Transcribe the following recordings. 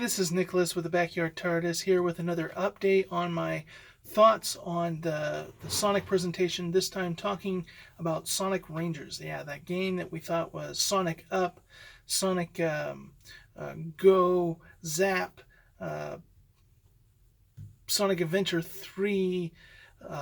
This is Nicholas with the Backyard TARDIS here with another update on my thoughts on the Sonic presentation, this time talking about Sonic Rangers. Yeah, that game that we thought was Sonic Up, Sonic Go, Zap, uh, Sonic Adventure 3,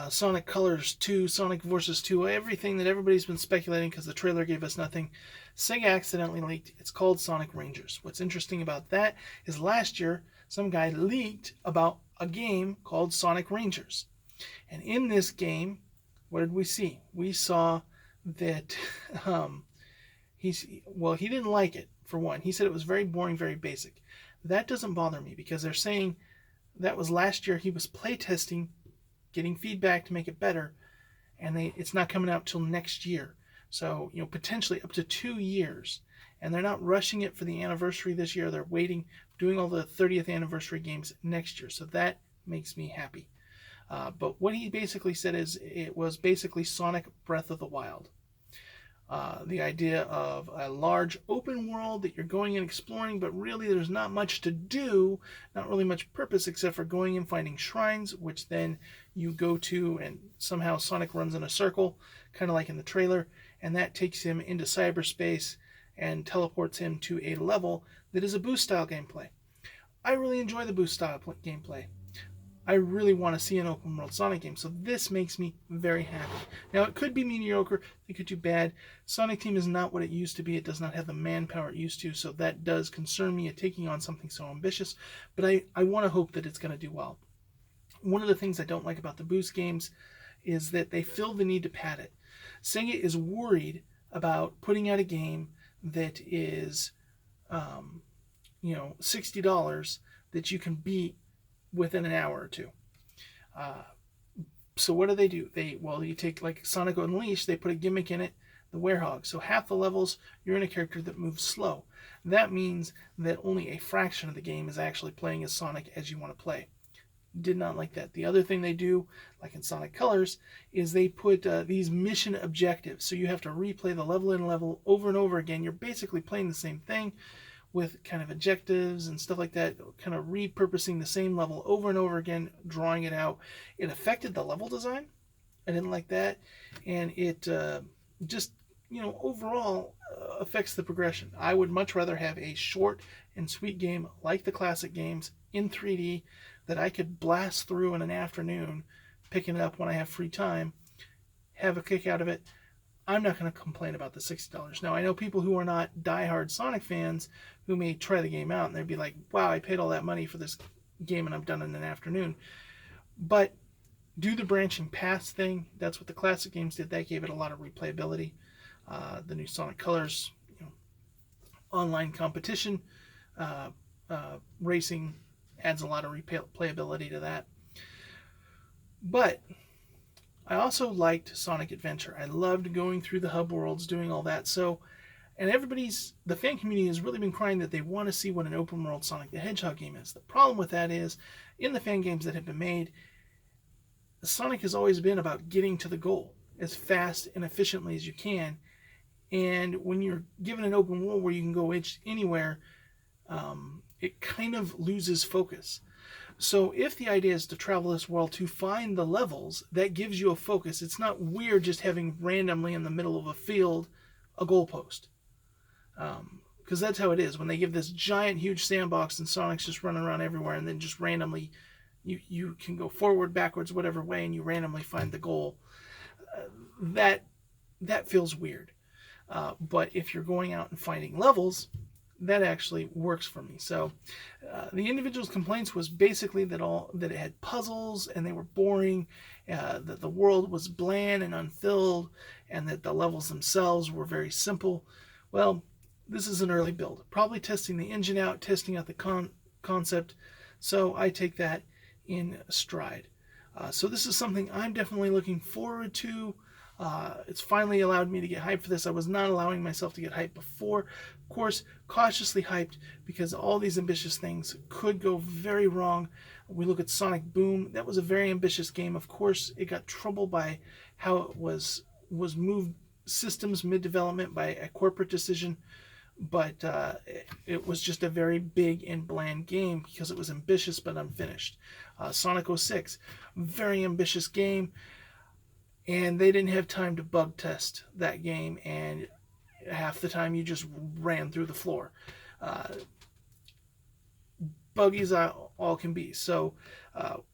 Sonic Colors 2, Sonic Forces 2, everything that everybody's been speculating because the trailer gave us nothing. Sega accidentally leaked. It's called Sonic Rangers. What's interesting about that is last year, some guy leaked about a game called Sonic Rangers. And in this game, what did we see? We saw that he didn't like it, for one. He said it was very boring, very basic. That doesn't bother me because they're saying that was last year. He was playtesting, getting feedback to make it better, and it's not coming out till next year. So, potentially up to 2 years. And they're not rushing it for the anniversary this year. They're waiting, doing all the 30th anniversary games next year. So that makes me happy. But what he basically said is it was basically Sonic Breath of the Wild. The idea of a large open world that you're going and exploring, but really there's not much to do, not really much purpose except for going and finding shrines, which then you go to, and somehow Sonic runs in a circle, kind of like in the trailer, and that takes him into cyberspace and teleports him to a level that is a boost style gameplay. I really enjoy the boost style gameplay. I really want to see an open world Sonic game, so this makes me very happy. Now, it could be mediocre, it could do bad. Sonic Team is not what it used to be. It does not have the manpower it used to, so that does concern me at taking on something so ambitious, but I want to hope that it's going to do well. One of the things I don't like about the boost games is that they feel the need to pad it. Sega is worried about putting out a game that is, $60 that you can beat within an hour or two. So what do? You take like Sonic Unleashed, they put a gimmick in it, the Werehog. So half the levels, you're in a character that moves slow. That means that only a fraction of the game is actually playing as Sonic as you want to play. Did not like that. The other thing they do, like in Sonic Colors, is they put these mission objectives. So you have to replay the level and level over and over again. You're basically playing the same thing with kind of objectives and stuff like that, kind of repurposing the same level over and over again, drawing it out. It affected the level design. I didn't like that. And it overall affects the progression. I would much rather have a short and sweet game like the classic games in 3D that I could blast through in an afternoon, picking it up when I have free time, have a kick out of it. I'm not going to complain about the $60. Now, I know people who are not diehard Sonic fans who may try the game out and they'd be like, wow, I paid all that money for this game and I'm done in an afternoon. But do the branching paths thing. That's what the classic games did. That gave it a lot of replayability. The new Sonic Colors, online competition, racing adds a lot of replayability to that. But I also liked Sonic Adventure. I loved going through the hub worlds, doing all that. So, and the fan community has really been crying that they want to see what an open world Sonic the Hedgehog game is. The problem with that is, in the fan games that have been made, Sonic has always been about getting to the goal as fast and efficiently as you can. And when you're given an open world where you can go anywhere, it kind of loses focus. So if the idea is to travel this world to find the levels, that gives you a focus. It's not weird just having randomly in the middle of a field a goalpost. Because that's how it is. When they give this giant, huge sandbox and Sonic's just running around everywhere and then just randomly, you can go forward, backwards, whatever way, and you randomly find the goal. That feels weird. But if you're going out and finding levels, that actually works for me. So the individual's complaints was basically that it had puzzles and they were boring, that the world was bland and unfilled, and that the levels themselves were very simple. Well, this is an early build, probably testing the engine out, testing out the concept, so I take that in stride. So this is something I'm definitely looking forward to. It's finally allowed me to get hyped for this. I was not allowing myself to get hyped before. Of course, cautiously hyped because all these ambitious things could go very wrong. We look at Sonic Boom. That was a very ambitious game. Of course, it got troubled by how it was moved systems mid-development by a corporate decision. but it was just a very big and bland game because it was ambitious but unfinished. Sonic 06, very ambitious game, and they didn't have time to bug test that game, and half the time you just ran through the floor. Uh, Buggy as all can be. So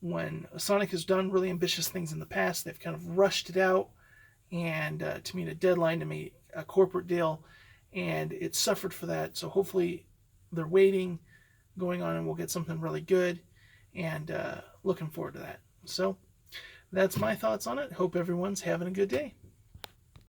when Sonic has done really ambitious things in the past, they've kind of rushed it out and to meet a deadline, to meet a corporate deal, and it suffered for that. So hopefully they're waiting, going on, and we'll get something really good, and looking forward to that. So that's my thoughts on it. Hope everyone's having a good day.